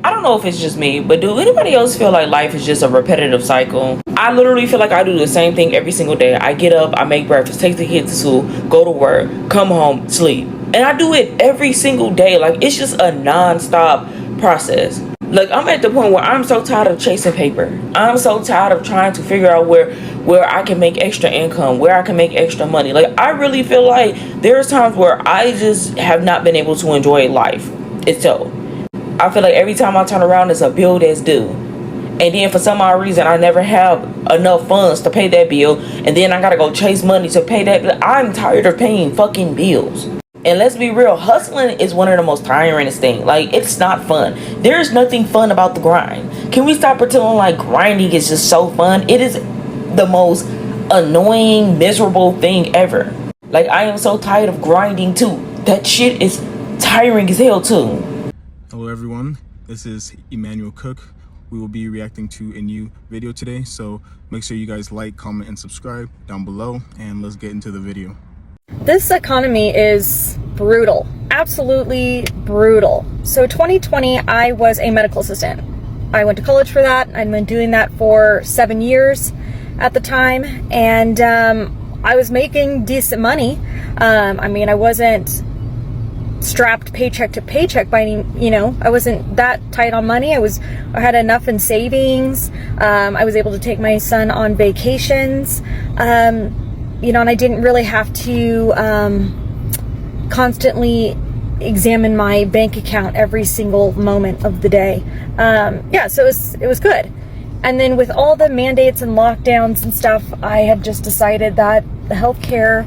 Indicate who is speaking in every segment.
Speaker 1: I don't know if it's just me, but do anybody else feel like life is just a repetitive cycle? I literally feel like I do the same thing every single day. I get up, I make breakfast, take the kids to school, go to work, come home, sleep. And I do it every single day. Like, it's just a non-stop process. Like, I'm at the point where I'm so tired of chasing paper. I'm so tired of trying to figure out where I can make extra income, where I can make extra money. Like, I really feel like there's times where I just have not been able to enjoy life itself. I feel like every time I turn around, there's a bill that's due. And then for some odd reason, I never have enough funds to pay that bill. And then I gotta go chase money to pay that bill. I'm tired of paying fucking bills. And let's be real, hustling is one of the most tiringest things. Like, it's not fun. There's nothing fun about the grind. Can we stop pretending like grinding is just so fun? It is the most annoying, miserable thing ever. Like, I am so tired of grinding too. That shit is tiring as hell too.
Speaker 2: Hello everyone, this is Emmanuel Cook. We will be reacting to a new video today, so make sure you guys like, comment, and subscribe down below, and let's get into the video.
Speaker 3: This economy is brutal, absolutely brutal. So 2020, I was a medical assistant. I went to college for that. I'd been doing that for 7 years at the time, and I was making decent money. I mean, I wasn't strapped paycheck to paycheck by any, I wasn't that tight on money. I had enough in savings. I was able to take my son on vacations, and I didn't really have to constantly examine my bank account every single moment of the day. So it was good. And then with all the mandates and lockdowns and stuff, I had just decided that the healthcare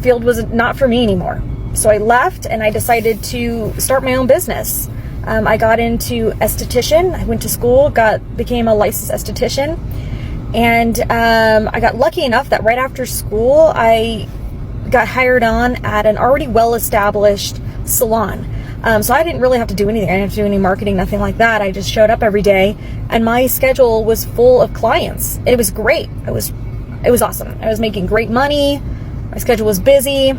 Speaker 3: field was not for me anymore. So I left and I decided to start my own business. I got into esthetician. I went to school, became a licensed esthetician. And I got lucky enough that right after school, I got hired on at an already well-established salon. So I didn't really have to do anything. I didn't have to do any marketing, nothing like that. I just showed up every day, and my schedule was full of clients. It was great. It was awesome. I was making great money. My schedule was busy.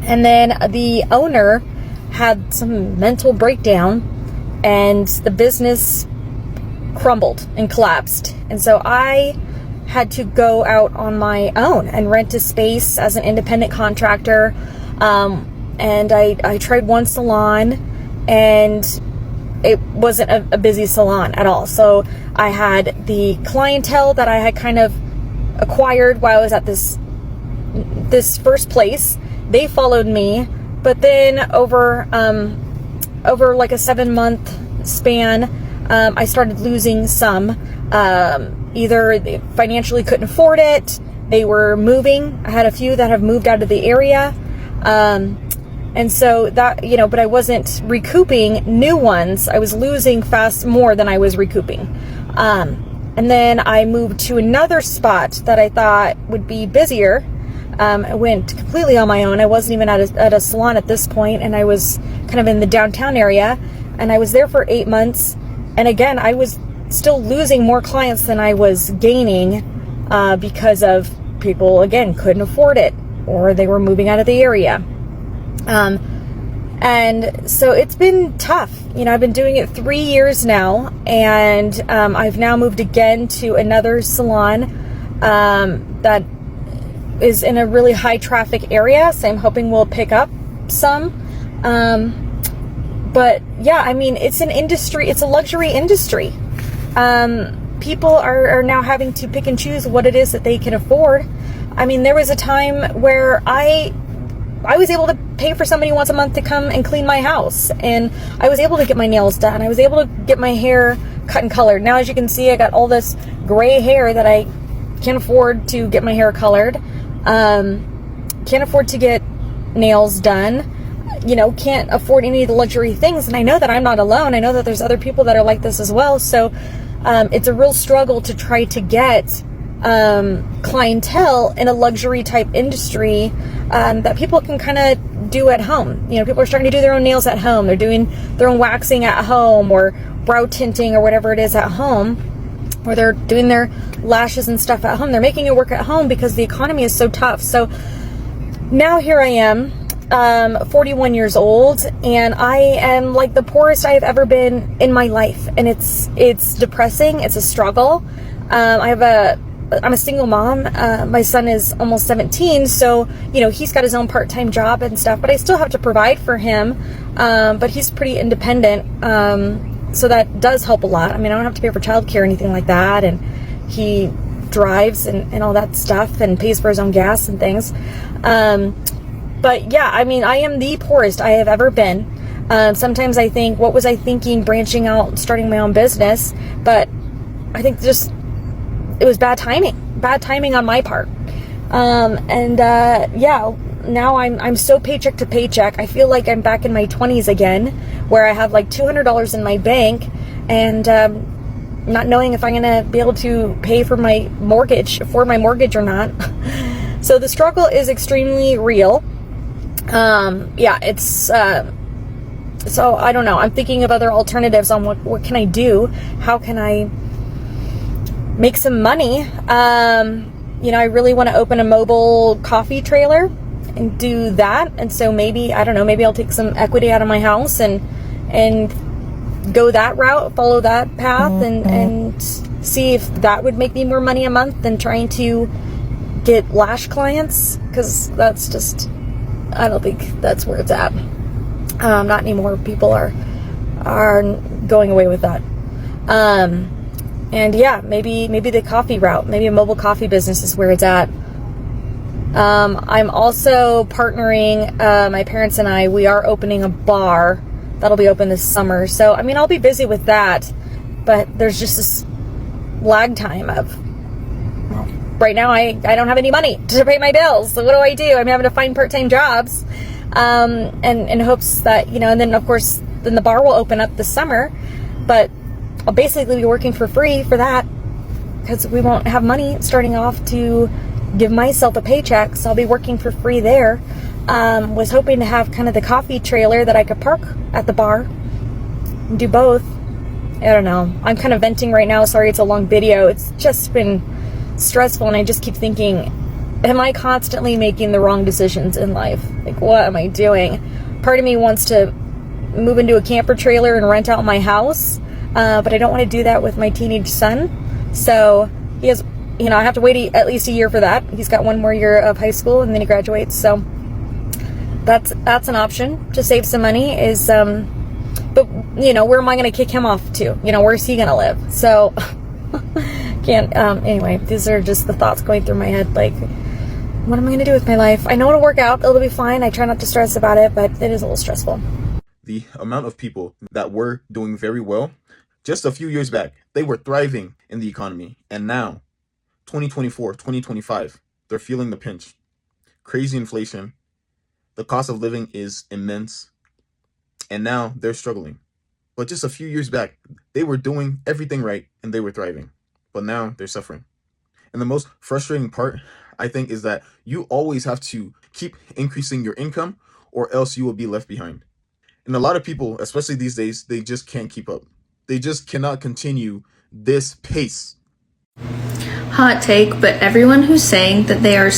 Speaker 3: And then the owner had some mental breakdown, and the business crumbled and collapsed. And so I had to go out on my own and rent a space as an independent contractor. And I tried one salon, and it wasn't a busy salon at all. So I had the clientele that I had kind of acquired while I was at this first place. They followed me, but then over like a 7-month span, I started losing some. Either they financially couldn't afford it, they were moving. I had a few that have moved out of the area. And so that, but I wasn't recouping new ones. I was losing more than I was recouping. And then I moved to another spot that I thought would be busier. I went completely on my own. I wasn't even at a salon at this point, and I was kind of in the downtown area, and I was there for 8 months. And again, I was still losing more clients than I was gaining because of people, again, couldn't afford it, or they were moving out of the area. And so it's been tough. I've been doing it 3 years now, and I've now moved again to another salon that is in a really high traffic area, so I'm hoping we'll pick up some. But yeah, I mean, it's an industry, it's a luxury industry. People are now having to pick and choose what it is that they can afford. I mean, there was a time where I was able to pay for somebody once a month to come and clean my house, and I was able to get my nails done. I was able to get my hair cut and colored. Now, as you can see, I got all this gray hair that I can't afford to get my hair colored. Can't afford to get nails done. Can't afford any of the luxury things. And I know that I'm not alone. I know that there's other people that are like this as well. So it's a real struggle to try to get clientele in a luxury type industry that people can kind of do at home. People are starting to do their own nails at home. They're doing their own waxing at home, or brow tinting, or whatever it is at home, or they're doing their lashes and stuff at home. They're making it work at home because the economy is so tough. So now here I am 41 years old, and I am like the poorest I have ever been in my life, and it's depressing. It's a struggle. I'm a single mom. My son is almost 17, so he's got his own part-time job and stuff, but I still have to provide for him. But he's pretty independent, so that does help a lot. I mean, I don't have to pay for childcare or anything like that, and he drives and all that stuff and pays for his own gas and things. But yeah, I mean, I am the poorest I have ever been. Sometimes I think, what was I thinking branching out, starting my own business? But I think it was bad timing on my part. Yeah, now I'm so paycheck to paycheck. I feel like I'm back in my 20s again, where I have like $200 in my bank, and not knowing if I'm gonna be able to pay for my mortgage or not. So the struggle is extremely real. Yeah, it's so I don't know. I'm thinking of other alternatives on what can I do? How can I make some money? I really want to open a mobile coffee trailer and do that. And so maybe I'll take some equity out of my house and go that route, follow that path, and see if that would make me more money a month than trying to get lash clients, because that's just, I don't think that's where it's at. Not anymore. People are going away with that. And yeah, maybe the coffee route, maybe a mobile coffee business is where it's at. I'm also partnering, my parents and we are opening a bar that'll be open this summer. So, I mean, I'll be busy with that, but there's just this lag time of, well, right now I don't have any money to pay my bills. So what do? I'm having to find part-time jobs, and in hopes that, and then of course, then the bar will open up this summer, but I'll basically be working for free for that, because we won't have money starting off to give myself a paycheck. So I'll be working for free there. Was hoping to have kind of the coffee trailer that I could park at the bar and do both. I don't know. I'm kind of venting right now. Sorry, it's a long video. It's just been stressful, and I just keep thinking, am I constantly making the wrong decisions in life? Like, what am I doing? Part of me wants to move into a camper trailer and rent out my house, but I don't want to do that with my teenage son. So he has, I have to wait at least a year for that. He's got one more year of high school, and then he graduates. So that's an option to save some money. But where am I going to kick him off to? Where's he going to live? So can't. Anyway, these are just the thoughts going through my head. Like, what am I going to do with my life? I know it'll work out. It'll be fine. I try not to stress about it, but it is a little stressful.
Speaker 2: The amount of people that were doing very well just a few years back, they were thriving in the economy, and now 2024, 2025, they're feeling the pinch. Crazy inflation. The cost of living is immense, and now they're struggling. But just a few years back, they were doing everything right and they were thriving, but now they're suffering. And the most frustrating part, I think, is that you always have to keep increasing your income, or else you will be left behind. And a lot of people, especially these days, they just can't keep up. They just cannot continue this pace.
Speaker 4: Hot take, but everyone who's saying that they are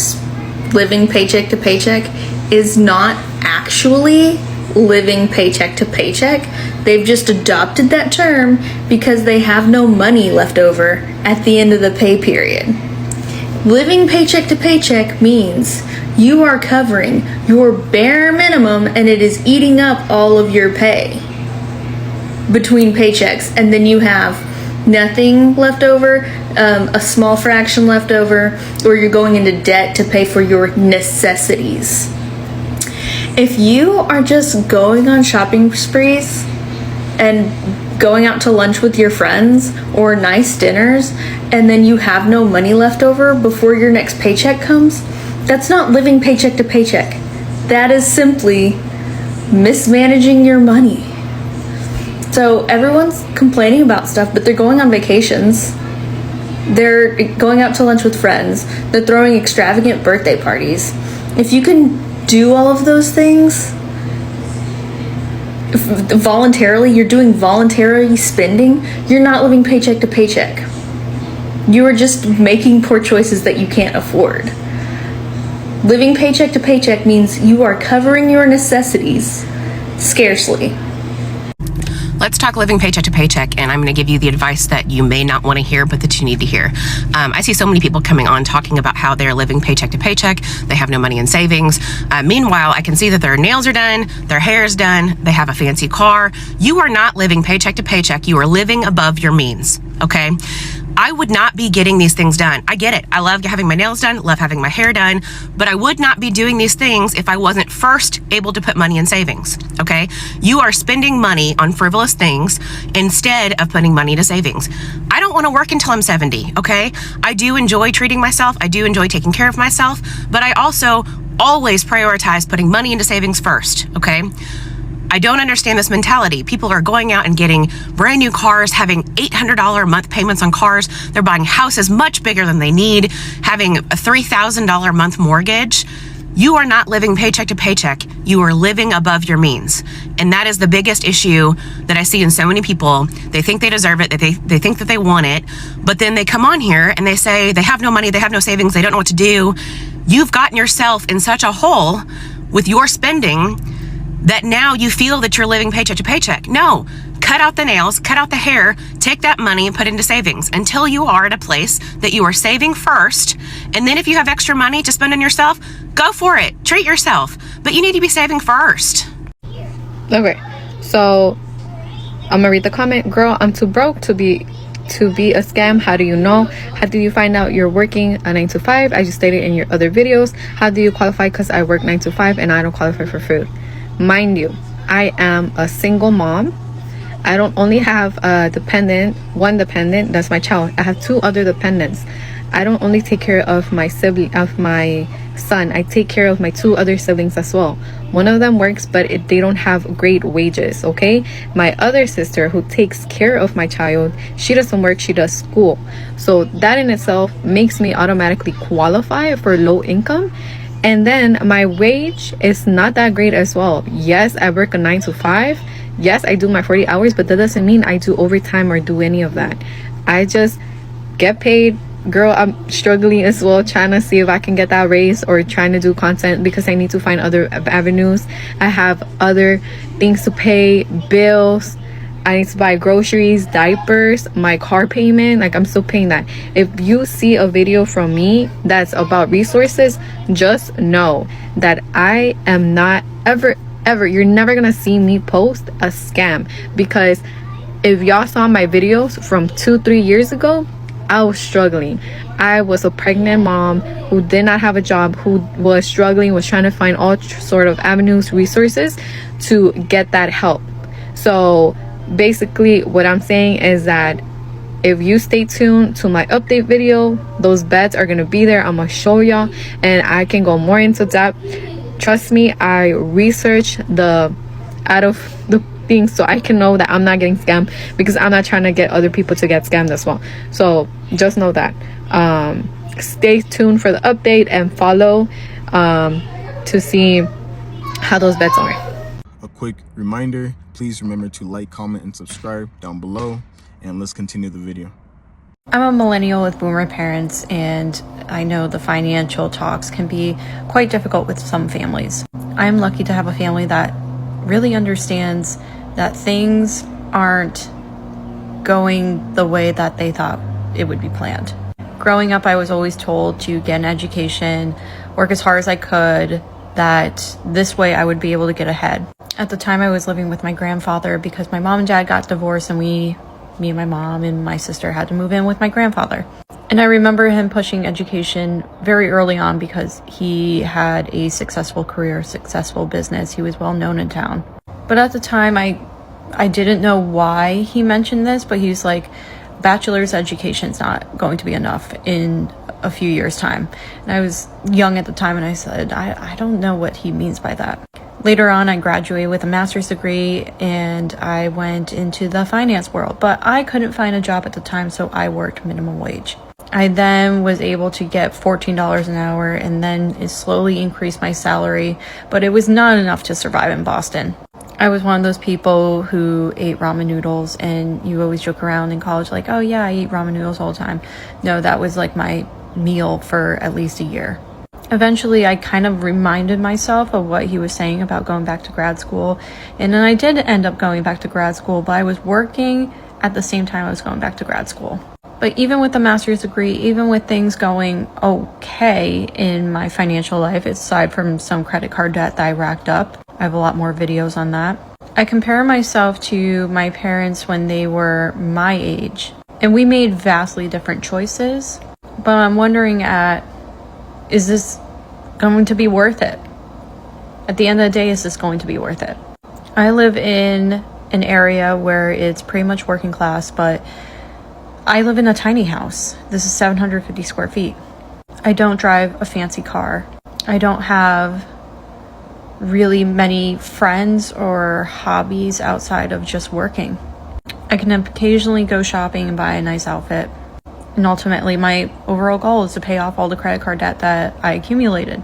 Speaker 4: living paycheck to paycheck is not actually living paycheck to paycheck. They've just adopted that term because they have no money left over at the end of the pay period. Living paycheck to paycheck means you are covering your bare minimum, and it is eating up all of your pay between paychecks, and then you have nothing left over, a small fraction left over, or you're going into debt to pay for your necessities. If you are just going on shopping sprees and going out to lunch with your friends or nice dinners, and then you have no money left over before your next paycheck comes, that's not living paycheck to paycheck. That is simply mismanaging your money. So everyone's complaining about stuff, but they're going on vacations. They're going out to lunch with friends. They're throwing extravagant birthday parties. If you can do all of those things voluntarily, you're doing voluntary spending, you're not living paycheck to paycheck. You are just making poor choices that you can't afford. Living paycheck to paycheck means you are covering your necessities scarcely.
Speaker 5: Let's talk living paycheck to paycheck, and I'm going to give you the advice that you may not want to hear, but that you need to hear. I see so many people coming on talking about how they're living paycheck to paycheck. They have no money in savings. Meanwhile, I can see that their nails are done, their hair is done, they have a fancy car. You are not living paycheck to paycheck. You are living above your means, okay? I would not be getting these things done. I get it. I love having my nails done, love having my hair done, but I would not be doing these things if I wasn't first able to put money in savings, okay? You are spending money on frivolous things instead of putting money to savings. I don't want to work until I'm 70, okay? I do enjoy treating myself. I do enjoy taking care of myself, but I also always prioritize putting money into savings first, okay? I don't understand this mentality. People are going out and getting brand new cars, having $800 a month payments on cars. They're buying houses much bigger than they need, having a $3,000 a month mortgage. You are not living paycheck to paycheck. You are living above your means. And that is the biggest issue that I see in so many people. They think they deserve it, that they think that they want it, but then they come on here and they say they have no money, they have no savings, they don't know what to do. You've gotten yourself in such a hole with your spending that now you feel that you're living paycheck to paycheck. No, cut out the nails, cut out the hair, take that money and put it into savings until you are at a place that you are saving first. And then if you have extra money to spend on yourself, go for it, treat yourself. But you need to be saving first.
Speaker 6: Okay, so I'm gonna read the comment. Girl, I'm too broke to be a scam. How do you know? How do you find out you're working a 9 to 5? I just stated in your other videos. How do you qualify? Because I work 9 to 5 and I don't qualify for food. Mind you, I am a single mom. I don't only have one dependent, that's my child. I have 2 other dependents. I don't only take care of my son, I take care of my 2 other siblings as well. One of them works, but they don't have great wages, okay? My other sister, who takes care of my child, she doesn't work, she does school. So that in itself makes me automatically qualify for low income. And then my wage is not that great as well. Yes, I work a 9 to 5. Yes, I do my 40 hours, but that doesn't mean I do overtime or do any of that. I just get paid. Girl, I'm struggling as well, trying to see if I can get that raise or trying to do content because I need to find other avenues. I have other things to pay, bills. I need to buy groceries, diapers, my car payment. Like, I'm still paying that. If you see a video from me that's about resources, just know that I am not ever, you're never gonna see me post a scam. Because if y'all saw my videos from 2-3 years ago, I was struggling. I was a pregnant mom who did not have a job, who was struggling, was trying to find all sort of avenues, resources to get that help. So basically what I'm saying is that if you stay tuned to my update video, those beds are gonna be there. I'm gonna show y'all and I can go more into depth. Trust me, I researched out of the things so I can know that I'm not getting scammed, because I'm not trying to get other people to get scammed as well. So just know that. Stay tuned for the update and follow to see how those beds are.
Speaker 2: A quick reminder, please remember to like, comment, and subscribe down below, and let's continue the video.
Speaker 7: I'm a millennial with boomer parents, and I know the financial talks can be quite difficult with some families. I'm lucky to have a family that really understands that things aren't going the way that they thought it would be planned. Growing up, I was always told to get an education, work as hard as I could, that this way I would be able to get ahead. At the time, I was living with my grandfather because my mom and dad got divorced, and me and my mom and my sister had to move in with my grandfather. And I remember him pushing education very early on because he had a successful career, successful business. He was well known in town. But at the time, I didn't know why he mentioned this, but he was like, bachelor's education's not going to be enough in a few years' time. And I was young at the time, and I said, I don't know what he means by that. Later on, I graduated with a master's degree, and I went into the finance world, but I couldn't find a job at the time, so I worked minimum wage. I then was able to get $14 an hour, and then it slowly increased my salary, but it was not enough to survive in Boston. I was one of those people who ate ramen noodles, and you always joke around in college like, oh yeah, I eat ramen noodles all the time. No, that was like my meal for at least a year. Eventually, I kind of reminded myself of what he was saying about going back to grad school. And then I did end up going back to grad school, but I was working at the same time I was going back to grad school. But even with the master's degree, even with things going okay in my financial life, aside from some credit card debt that I racked up, I have a lot more videos on that. I compare myself to my parents when they were my age, and we made vastly different choices. But I'm wondering is this going to be worth it? At the end of the day, is this going to be worth it? I live in an area where it's pretty much working class, but I live in a tiny house. This is 750 square feet. I don't drive a fancy car. I don't have really many friends or hobbies outside of just working. I can occasionally go shopping and buy a nice outfit. And ultimately, my overall goal is to pay off all the credit card debt that I accumulated.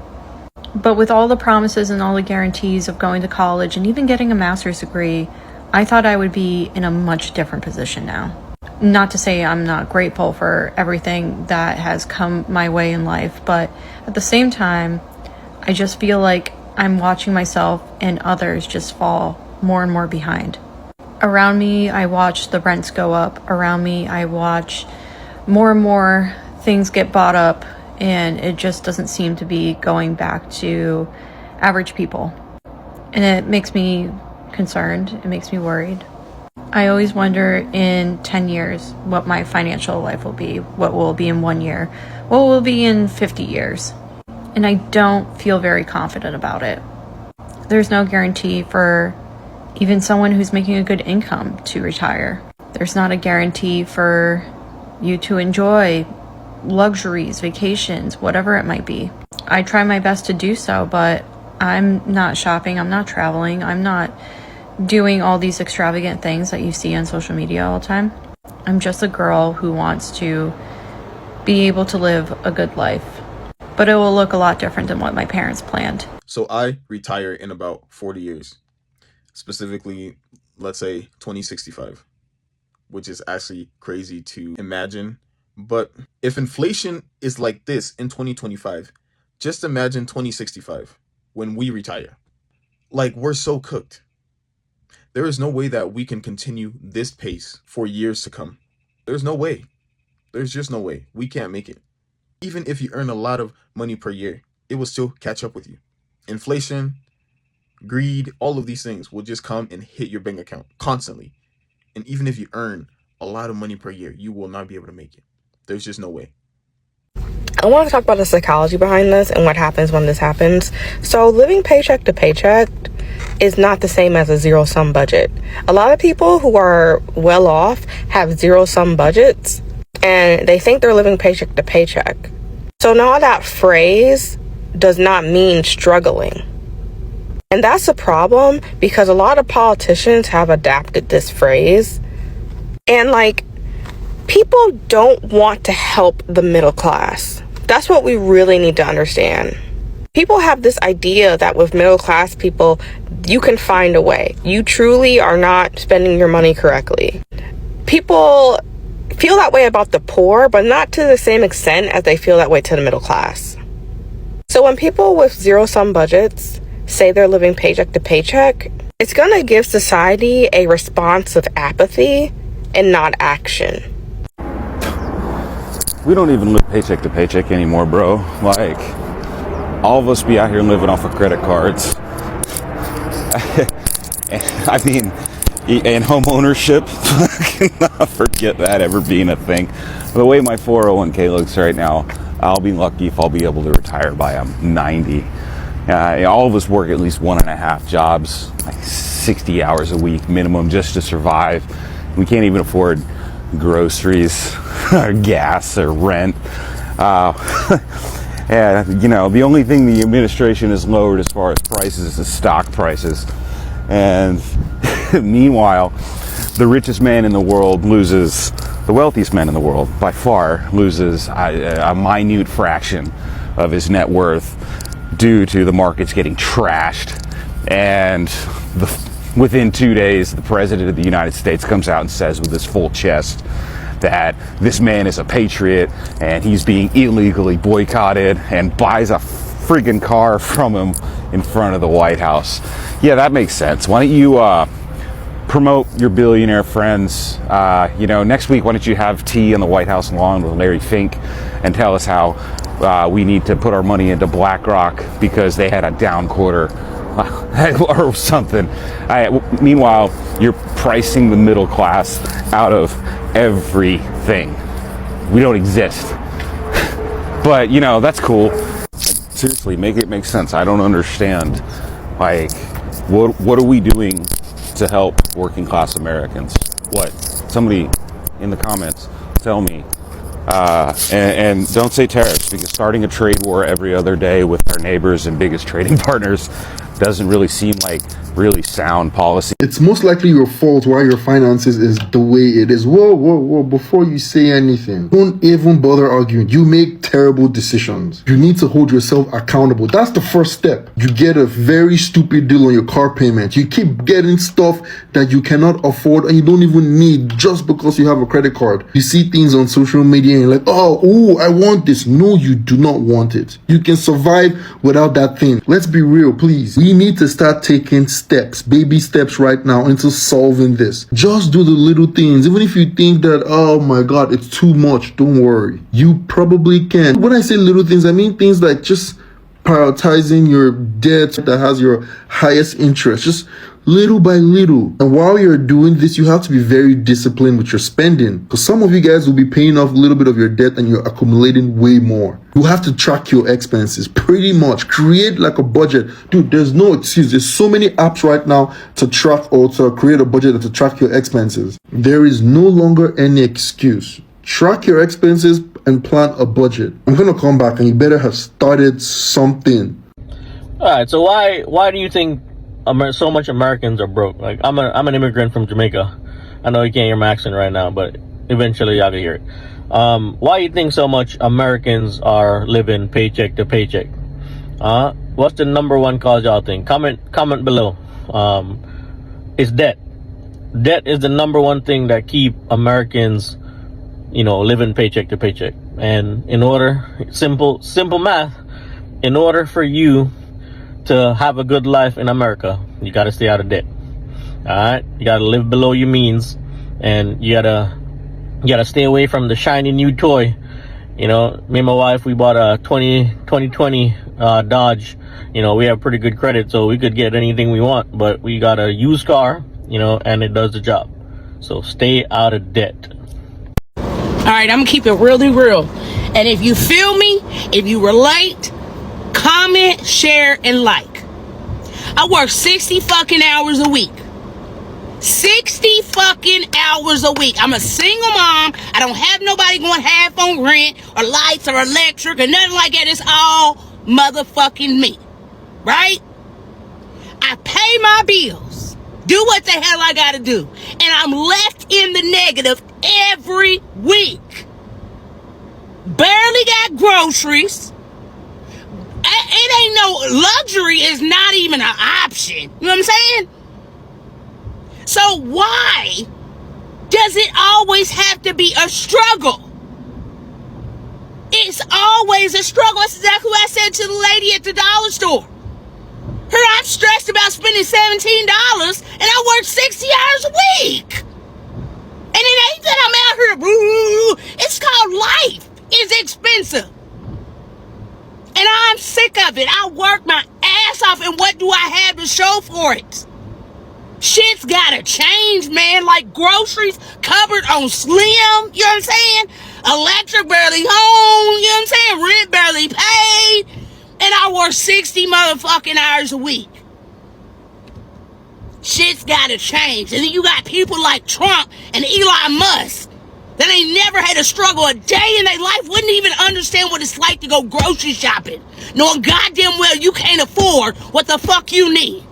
Speaker 7: But with all the promises and all the guarantees of going to college and even getting a master's degree, I thought I would be in a much different position now. Not to say I'm not grateful for everything that has come my way in life, but at the same time, I just feel like I'm watching myself and others just fall more and more behind. Around me, I watch the rents go up. Around me, I watch more and more things get bought up, and it just doesn't seem to be going back to average people. And it makes me concerned. It makes me worried. I always wonder in 10 years what my financial life will be, what will it be in 1 year, what will it be in 50 years. And I don't feel very confident about it. There's no guarantee for even someone who's making a good income to retire. There's not a guarantee for you to enjoy luxuries, vacations, whatever it might be. I try my best to do so, but I'm not shopping, I'm not traveling, I'm not doing all these extravagant things that you see on social media all the time. I'm just a girl who wants to be able to live a good life, but it will look a lot different than what my parents planned.
Speaker 2: So I retire in about 40 years, specifically, let's say 2065. Which is actually crazy to imagine. But if inflation is like this in 2025, just imagine 2065 when we retire. Like, we're so cooked. There is no way that we can continue this pace for years to come. There's no way. There's just no way. We can't make it. Even if you earn a lot of money per year, it will still catch up with you. Inflation, greed, all of these things will just come and hit your bank account constantly. And even if you earn a lot of money per year, you will not be able to make it. There's just no way.
Speaker 1: I want to talk about the psychology behind this and what happens when this happens. So living paycheck to paycheck is not the same as a zero-sum budget. A lot of people who are well off have zero-sum budgets and they think they're living paycheck to paycheck. So now that phrase does not mean struggling. And that's a problem because a lot of politicians have adapted this phrase. And people don't want to help the middle class. That's what we really need to understand. People have this idea that with middle class people, you can find a way. You truly are not spending your money correctly. People feel that way about the poor, but not to the same extent as they feel that way to the middle class. So when people with zero-sum budgets say they're living paycheck to paycheck, it's going to give society a response of apathy and not action.
Speaker 8: We don't even live paycheck to paycheck anymore, bro. Like, all of us be out here living off of credit cards. I mean, and home ownership, forget that ever being a thing. The way my 401k looks right now, I'll be lucky if I'll be able to retire by 90. All of us work at least 1.5 jobs, like 60 hours a week minimum just to survive. We can't even afford groceries or gas or rent. And, the only thing the administration has lowered as far as prices is stock prices. And meanwhile, the richest man in the world loses, the wealthiest man in the world by far loses a minute fraction of his net worth due to the markets getting trashed. And within 2 days, the president of the United States comes out and says with his full chest that this man is a patriot and he's being illegally boycotted, and buys a friggin' car from him in front of the White House. Yeah, that makes sense. Why don't you promote your billionaire friends? Next week, why don't you have tea on the White House lawn with Larry Fink and tell us how we need to put our money into BlackRock because they had a down quarter or something. Meanwhile, you're pricing the middle class out of everything. We don't exist. But, that's cool. Seriously, make it make sense. I don't understand. What are we doing to help working class Americans? What? Somebody in the comments tell me. And don't say tariffs, because starting a trade war every other day with our neighbors and biggest trading partners doesn't really seem like really sound policy.
Speaker 9: It's most likely your fault why your finances is the way it is. Whoa, before you say anything, don't even bother arguing. You make terrible decisions. You need to hold yourself accountable. That's the first step. You get a very stupid deal on your car payment. You keep getting stuff that you cannot afford and you don't even need just because you have a credit card. You see things on social media and you're like, oh, I want this. No, you do not want it. You can survive without that thing. Let's be real, please. We need to start taking steps, baby steps right now into solving this. Just do the little things. Even if you think that, oh my God, it's too much, don't worry. You probably can. When I say little things, I mean things like just prioritizing your debt that has your highest interest, just little by little. And while you're doing this, you have to be very disciplined with your spending, because some of you guys will be paying off a little bit of your debt and you're accumulating way more. You have to track your expenses pretty much. Create like a budget. Dude, there's no excuse. There's so many apps right now to track or to create a budget to track your expenses. There is no longer any excuse. Track your expenses and plan a budget. I'm gonna come back and you better have started something.
Speaker 10: All right, so why do you think so much Americans are broke? Like, I'm an immigrant from Jamaica. I know you can't hear my accent right now, but eventually y'all can hear it. Why do you think so much Americans are living paycheck to paycheck? What's the number one cause, y'all think? Comment below. It's debt. Debt is the number one thing that keep Americans, living paycheck to paycheck. And simple math, in order for you to have a good life in America, you got to stay out of debt. All right, you got to live below your means, and you gotta stay away from the shiny new toy. Me and my wife, we bought a 2020 Dodge. We have pretty good credit, so we could get anything we want, but we got a used car, and it does the job. So stay out of debt.
Speaker 11: All right, I'm gonna keep it really real. And if you feel me, if you relate, comment, share, and like. I work 60 fucking hours a week. 60 fucking hours a week. I'm a single mom. I don't have nobody going half on rent or lights or electric or nothing like that. It's all motherfucking me. Right? I pay my bills. Do what the hell I gotta do. And I'm left in the negative every week. Barely got groceries. It ain't no luxury, is not even an option. You know what I'm saying? So why does it always have to be a struggle? It's always a struggle. That's exactly what I said to the lady at the dollar store. I'm stressed about spending $17 and I work 60 hours a week. And it ain't that I'm out here, it's called life. It's expensive. And I'm sick of it. I work my ass off, and what do I have to show for it? Shit's gotta change, man. Like groceries covered on Slim, you know what I'm saying? Electric barely home, you know what I'm saying? Rent barely paid. And I work 60 motherfucking hours a week. Shit's gotta change. And then you got people like Trump and Elon Musk that ain't never had to struggle a day in their life, wouldn't even understand what it's like to go grocery shopping, knowing goddamn well you can't afford what the fuck you need.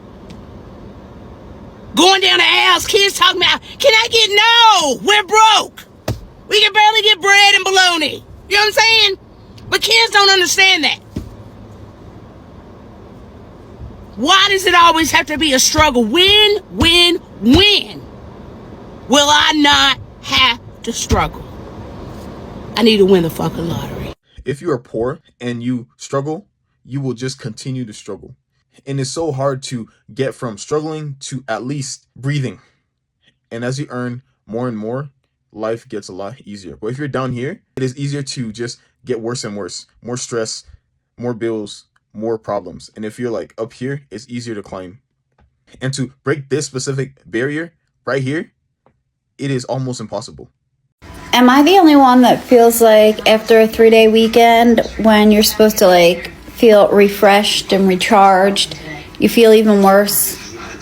Speaker 11: Going down the aisles, kids talking about, can I get, no, we're broke. We can barely get bread and bologna. You know what I'm saying? But kids don't understand that. Why does it always have to be a struggle? When will I not have to struggle? I need to win the fucking lottery.
Speaker 2: If you are poor and you struggle, you will just continue to struggle. And it's so hard to get from struggling to at least breathing. And as you earn more and more, life gets a lot easier. But if you're down here, it is easier to just get worse and worse. More stress, more bills, more problems. And if you're like up here, it's easier to climb. And to break this specific barrier right here, it is almost impossible.
Speaker 12: Am I the only one that feels like after a 3-day weekend, when you're supposed to like feel refreshed and recharged, you feel even worse?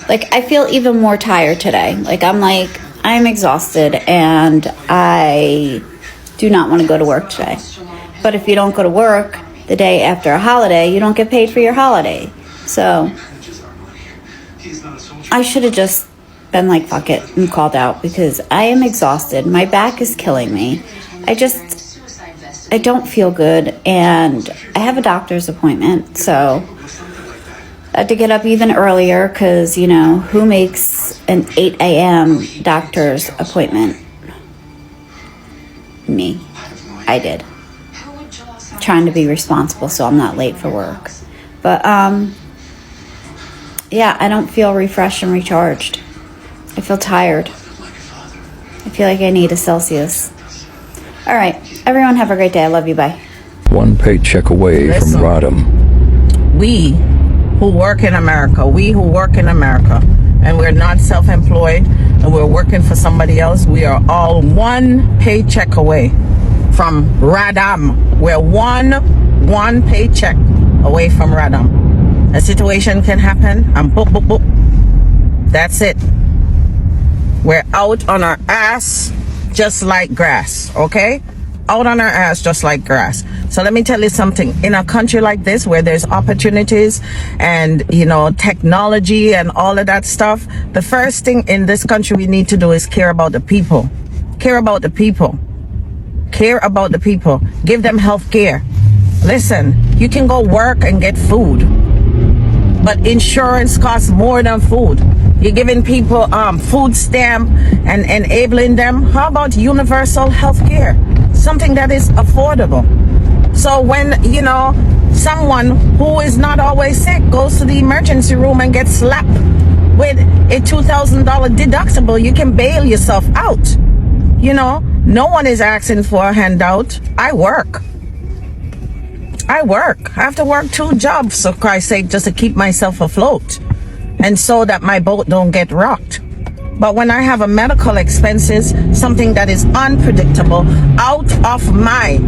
Speaker 12: Like, I feel even more tired today. Like, I'm exhausted and I do not want to go to work today. But if you don't go to work the day after a holiday, you don't get paid for your holiday. So I should have just been like, fuck it, and called out, because I am exhausted. My back is killing me. I don't feel good, and I have a doctor's appointment, so I had to get up even earlier because, you know, who makes an 8 a.m. doctor's appointment? Me. I did. Trying to be responsible so I'm not late for work. But, yeah, I don't feel refreshed and recharged. I feel tired. I feel like I need a Celsius. All right. Everyone have a great day. I love you. Bye.
Speaker 13: One paycheck away from Rodham.
Speaker 11: We who work in America, and we're not self-employed and we're working for somebody else, we are all one paycheck away from Radam. We're one paycheck away from Radam. A situation can happen and boop, boop, boop. That's it. We're out on our ass just like grass, okay? Out on our ass just like grass. So let me tell you something. In a country like this where there's opportunities and, you know, technology and all of that stuff, the first thing in this country we need to do is care about the people. Care about the people. Care about the people. Give them health care. Listen, you can go work and get food, but insurance costs more than food. You're giving people food stamp and enabling them. How about universal health care? Something that is affordable. So when, you know, someone who is not always sick goes to the emergency room and gets slapped with a $2,000 deductible, you can bail yourself out. You know, no one is asking for a handout. I work. I have to work 2 jobs, for Christ's sake, just to keep myself afloat, and so that my boat don't get rocked. But when I have a medical expenses, something that is unpredictable, out of my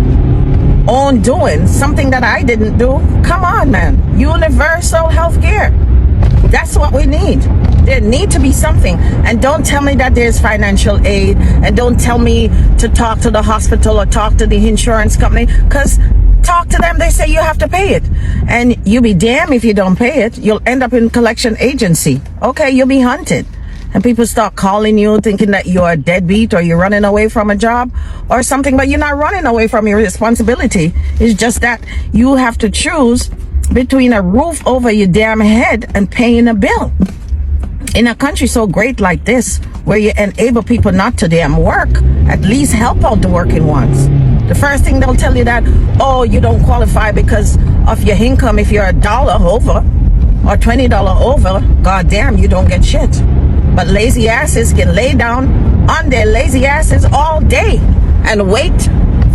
Speaker 11: own doing, something that I didn't do, come on, man. Universal health care. That's what we need. There need to be something. And don't tell me that there's financial aid, and don't tell me to talk to the hospital or talk to the insurance company, because talk to them, they say you have to pay it. And you be damned if you don't pay it. You'll end up in collection agency. Okay, you'll be hunted. And people start calling you thinking that you're a deadbeat or you're running away from a job or something, but you're not running away from your responsibility. It's just that you have to choose between a roof over your damn head and paying a bill. In a country so great like this, where you enable people not to damn work, at least help out the working ones. The first thing they'll tell you that, oh, you don't qualify because of your income. If you're $1 over or $20 over, goddamn, you don't get shit. But lazy asses can lay down on their lazy asses all day and wait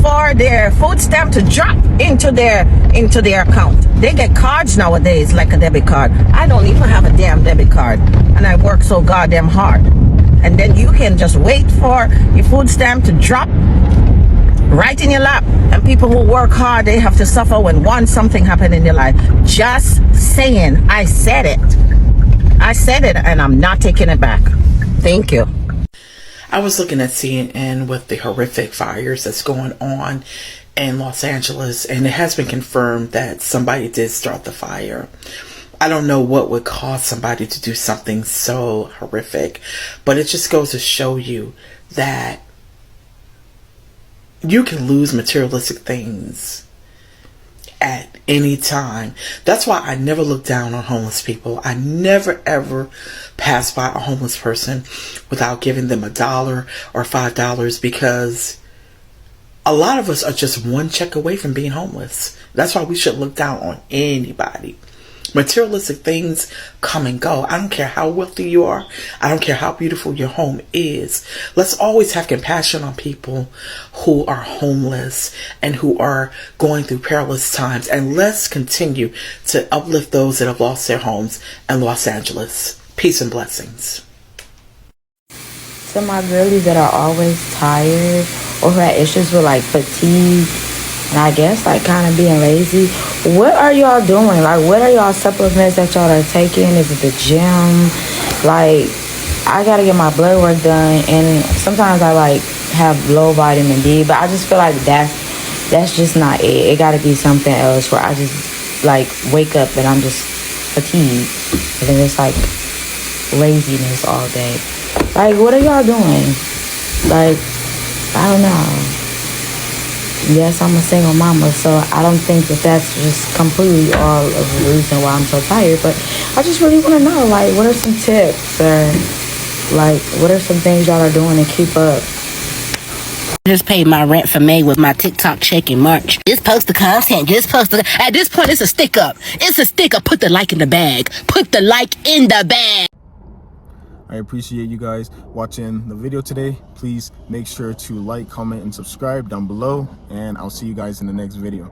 Speaker 11: for their food stamp to drop into their account. They get cards nowadays like a debit card. I don't even have a damn debit card, and I work so goddamn hard. And then you can just wait for your food stamp to drop right in your lap. And people who work hard, they have to suffer when something happened in their life. Just saying. I said it, and I'm not taking it back. Thank you.
Speaker 1: I was looking at CNN with the horrific fires that's going on in Los Angeles, and it has been confirmed that somebody did start the fire. I don't know what would cause somebody to do something so horrific, but it just goes to show you that you can lose materialistic things at any time. That's why I never look down on homeless people. I never ever pass by a homeless person without giving them $1 or $5, because
Speaker 14: A lot of us are just one check away from being homeless. That's why we should look down on anybody. Materialistic things come and go. I don't care how wealthy you are. I don't care how beautiful your home is. Let's always have compassion on people who are homeless and who are going through perilous times. And let's continue to uplift those that have lost their homes in Los Angeles. Peace and blessings.
Speaker 15: To my girlies that are always tired or who have issues with like fatigue and I guess like kind of being lazy, what are y'all doing? Like, what are y'all supplements that y'all are taking? Is it the gym? Like, I gotta get my blood work done, and sometimes I like have low vitamin D, but I just feel like that's just not it. It gotta be something else where I just like wake up and I'm just fatigued, and then it's like laziness all day. Like, what are y'all doing? Like, I don't know. Yes, I'm a single mama, so I don't think that that's just completely all of the reason why I'm so tired. But I just really want to know, like, what are some tips or, like, what are some things y'all are doing to keep up?
Speaker 11: Just paid my rent for May with my TikTok check in March. Just post the content. Just post the... At this point, it's a stick up. It's a stick up. Put the like in the bag. Put the like in the bag.
Speaker 2: I appreciate you guys watching the video today. Please make sure to like, comment, and subscribe down below, and I'll see you guys in the next video.